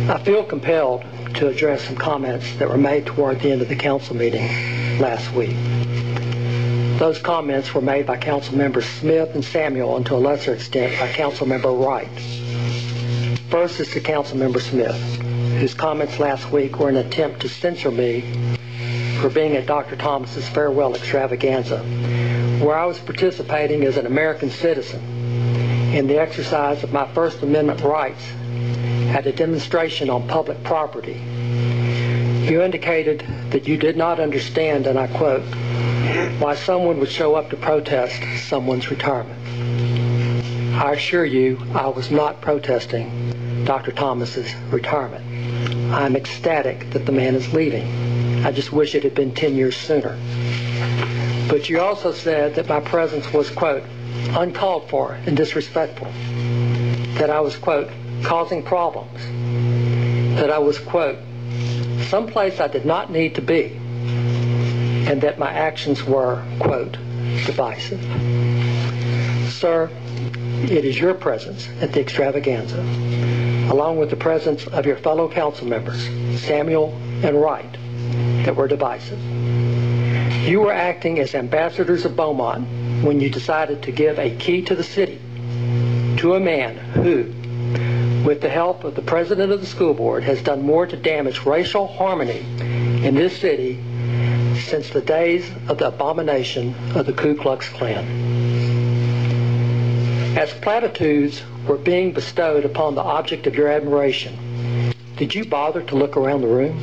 I feel compelled to address some comments that were made toward the end of the council meeting last week. Those comments were made by Council Members Smith and Samuel, and to a lesser extent by Council Member Wright. First is to Council Member Smith, whose comments last week were an attempt to censor me for being at Dr. Thomas's farewell extravaganza, where I was participating as an American citizen in the exercise of my First Amendment rights at a demonstration on public property. You indicated that you did not understand, and I quote, why someone would show up to protest someone's retirement. I assure you, I was not protesting Dr. Thomas's retirement. I'm ecstatic that the man is leaving. I just wish it had been 10 years sooner. But you also said that my presence was, quote, uncalled for and disrespectful, that I was, quote, causing problems, that I was, quote, someplace I did not need to be, and that my actions were, quote, divisive. Sir, it is your presence at the extravaganza, along with the presence of your fellow council members, Samuel and Wright, that were divisive. You were acting as ambassadors of Beaumont when you decided to give a key to the city to a man who, with the help of the president of the school board, has done more to damage racial harmony in this city since the days of the abomination of the Ku Klux Klan. As platitudes were being bestowed upon the object of your admiration, did you bother to look around the room?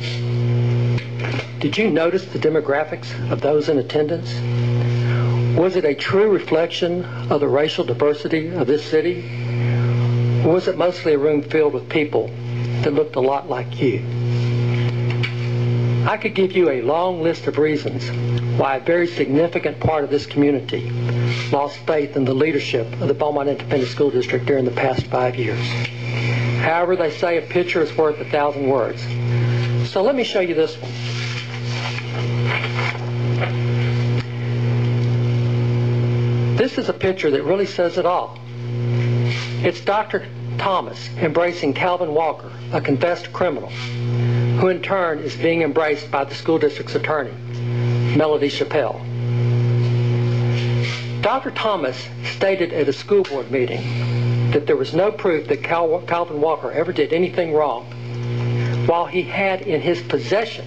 Did you notice the demographics of those in attendance? Was it a true reflection of the racial diversity of this city? Or was it mostly a room filled with people that looked a lot like you? I could give you a long list of reasons why a very significant part of this community lost faith in the leadership of the Beaumont Independent School District during the past 5 years. However, they say a picture is worth 1,000 words. So let me show you this one. This is a picture that really says it all. It's Dr. Thomas embracing Calvin Walker, a confessed criminal, who in turn is being embraced by the school district's attorney, Melody Chappelle. Dr. Thomas stated at a school board meeting that there was no proof that Calvin Walker ever did anything wrong, while he had in his possession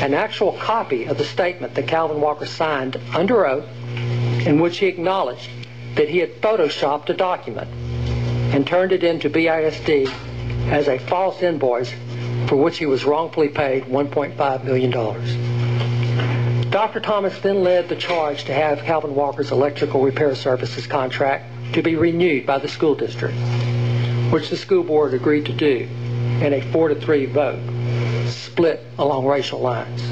an actual copy of the statement that Calvin Walker signed under oath, in which he acknowledged that he had photoshopped a document and turned it into BISD as a false invoice for which he was wrongfully paid $1.5 million. Dr. Thomas then led the charge to have Calvin Walker's electrical repair services contract to be renewed by the school district, which the school board agreed to do in a 4-3 vote, split along racial lines.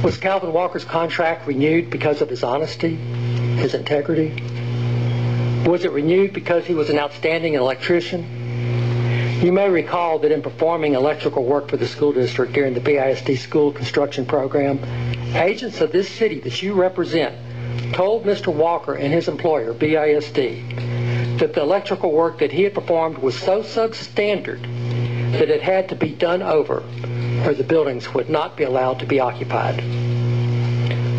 Was Calvin Walker's contract renewed because of his honesty, his integrity? Was it renewed because he was an outstanding electrician? You may recall that in performing electrical work for the school district during the BISD school construction program, agents of this city that you represent told Mr. Walker and his employer, BISD, that the electrical work that he had performed was so substandard that it had to be done over or the buildings would not be allowed to be occupied.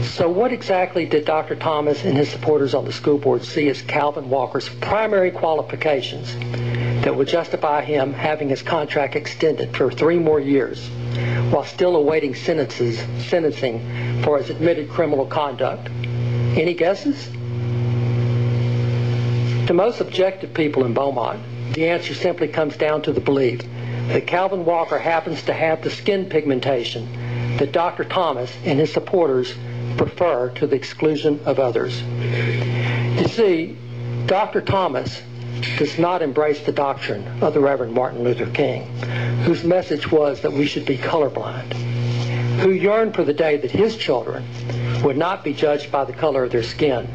So what exactly did Dr. Thomas and his supporters on the school board see as Calvin Walker's primary qualifications that would justify him having his contract extended for 3 more years while still awaiting sentencing for his admitted criminal conduct? Any guesses? To most objective people in Beaumont, the answer simply comes down to the belief that Calvin Walker happens to have the skin pigmentation that Dr. Thomas and his supporters prefer to the exclusion of others. You see, Dr. Thomas does not embrace the doctrine of the Reverend Martin Luther King, whose message was that we should be colorblind, who yearned for the day that his children would not be judged by the color of their skin,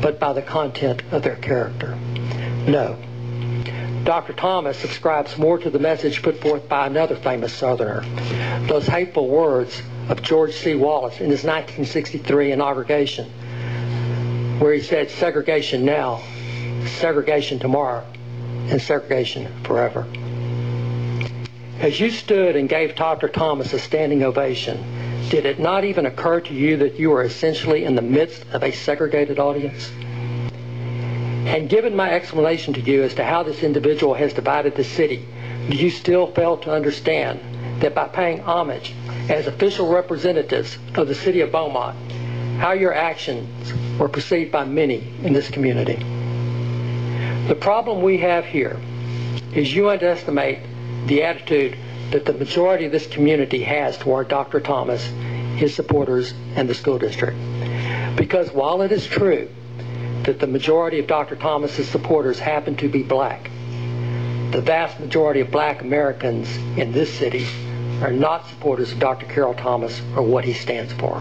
but by the content of their character. No. Dr. Thomas subscribes more to the message put forth by another famous Southerner, those hateful words of George C. Wallace in his 1963 inauguration, where he said, segregation now, segregation tomorrow, and segregation forever. As you stood and gave Dr. Thomas a standing ovation, did it not even occur to you that you were essentially in the midst of a segregated audience? And given my explanation to you as to how this individual has divided the city, do you still fail to understand that by paying homage as official representatives of the city of Beaumont, how your actions were perceived by many in this community? The problem we have here is you underestimate the attitude that the majority of this community has toward Dr. Thomas, his supporters, and the school district. Because while it is true that the majority of Dr. Thomas's supporters happen to be black, the vast majority of black Americans in this city are not supporters of Dr. Carroll Thomas or what he stands for.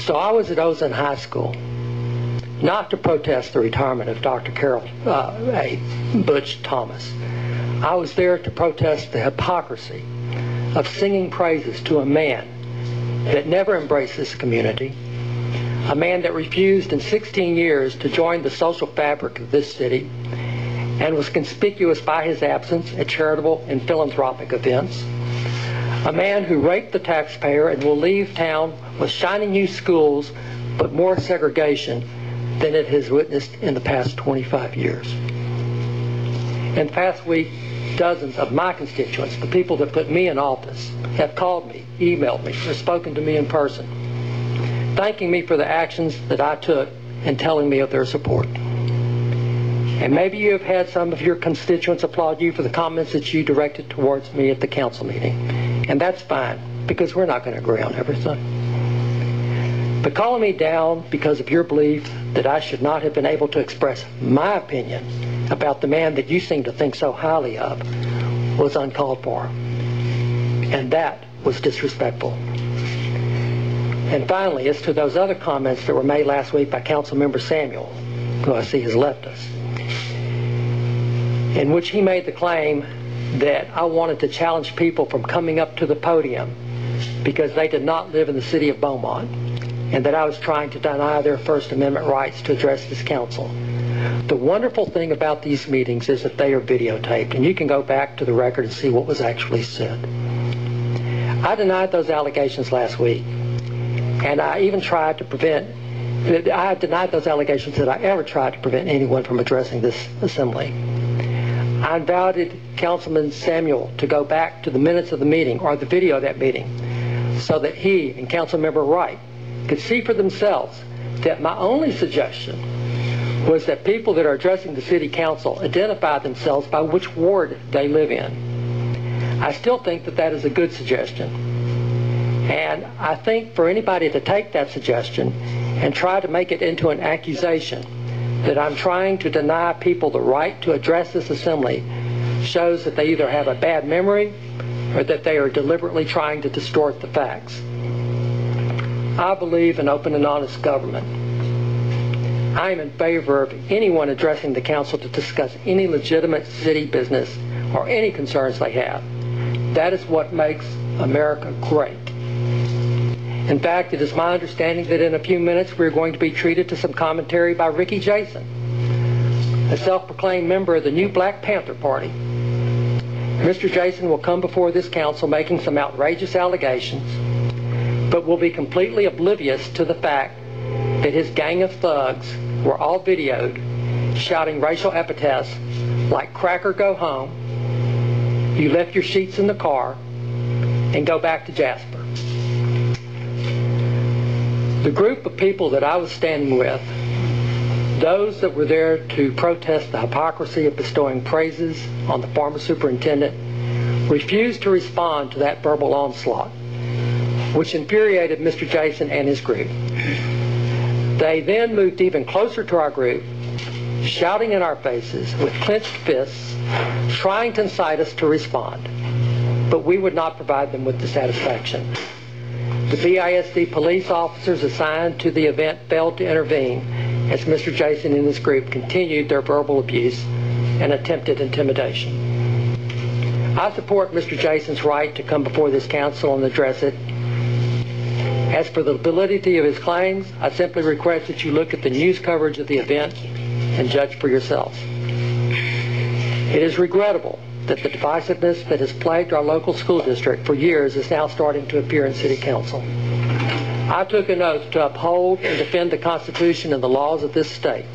So I was at Ozone High School, not to protest the retirement of Dr. Carroll Butch Thomas. I was there to protest the hypocrisy of singing praises to a man that never embraced this community, a man that refused in 16 years to join the social fabric of this city and was conspicuous by his absence at charitable and philanthropic events, a man who raped the taxpayer and will leave town with shiny new schools but more segregation than it has witnessed in the past 25 years. In the past week, dozens of my constituents, the people that put me in office, have called me, emailed me, or spoken to me in person, thanking me for the actions that I took and telling me of their support. And maybe you have had some of your constituents applaud you for the comments that you directed towards me at the council meeting. And that's fine, because we're not going to agree on everything. But calling me down because of your belief that I should not have been able to express my opinion about the man that you seem to think so highly of was uncalled for. And that was disrespectful. And finally, as to those other comments that were made last week by Councilmember Samuel, who I see has left us, in which he made the claim that I wanted to challenge people from coming up to the podium because they did not live in the city of Beaumont, and that I was trying to deny their First Amendment rights to address this council. The wonderful thing about these meetings is that they are videotaped, and you can go back to the record and see what was actually said. I denied those allegations last week, and I even tried to I have denied those allegations that I ever tried to prevent anyone from addressing this assembly. I invited Councilman Samuel to go back to the minutes of the meeting or the video of that meeting so that he and Councilmember Wright could see for themselves that my only suggestion was that people that are addressing the city council identify themselves by which ward they live in. I still think that that is a good suggestion. And I think for anybody to take that suggestion and try to make it into an accusation that I'm trying to deny people the right to address this assembly shows that they either have a bad memory or that they are deliberately trying to distort the facts. I believe in open and honest government. I am in favor of anyone addressing the council to discuss any legitimate city business or any concerns they have. That is what makes America great. In fact, it is my understanding that in a few minutes we're going to be treated to some commentary by Ricky Jason, a self-proclaimed member of the new Black Panther Party. Mr. Jason will come before this council making some outrageous allegations, but will be completely oblivious to the fact that his gang of thugs were all videoed shouting racial epithets like "cracker, go home," "you left your sheets in the car," and "go back to Jasper." The group of people that I was standing with, those that were there to protest the hypocrisy of bestowing praises on the former superintendent, refused to respond to that verbal onslaught, which infuriated Mr. Jason and his group. They then moved even closer to our group, shouting in our faces with clenched fists, trying to incite us to respond. But we would not provide them with the satisfaction. The BISD police officers assigned to the event failed to intervene as Mr. Jason and his group continued their verbal abuse and attempted intimidation. I support Mr. Jason's right to come before this council and address it. As for the validity of his claims, I simply request that you look at the news coverage of the event and judge for yourselves. It is regrettable that the divisiveness that has plagued our local school district for years is now starting to appear in City Council. I took an oath to uphold and defend the Constitution and the laws of this state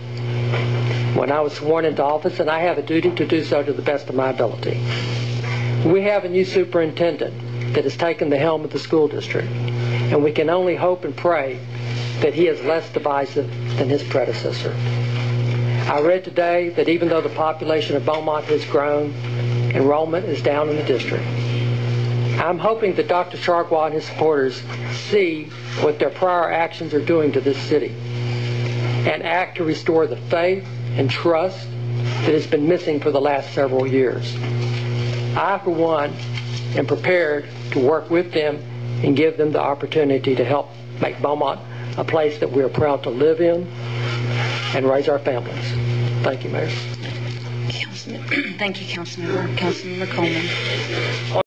when I was sworn into office, and I have a duty to do so to the best of my ability. We have a new superintendent that has taken the helm of the school district, and we can only hope and pray that he is less divisive than his predecessor. I read today that even though the population of Beaumont has grown, enrollment is down in the district. I'm hoping that Dr. Charkwa and his supporters see what their prior actions are doing to this city and act to restore the faith and trust that has been missing for the last several years. I, for one, am prepared to work with them and give them the opportunity to help make Beaumont a place that we are proud to live in and raise our families. Thank you, Mayor. Thank you, Councilmember. Councilmember Coleman.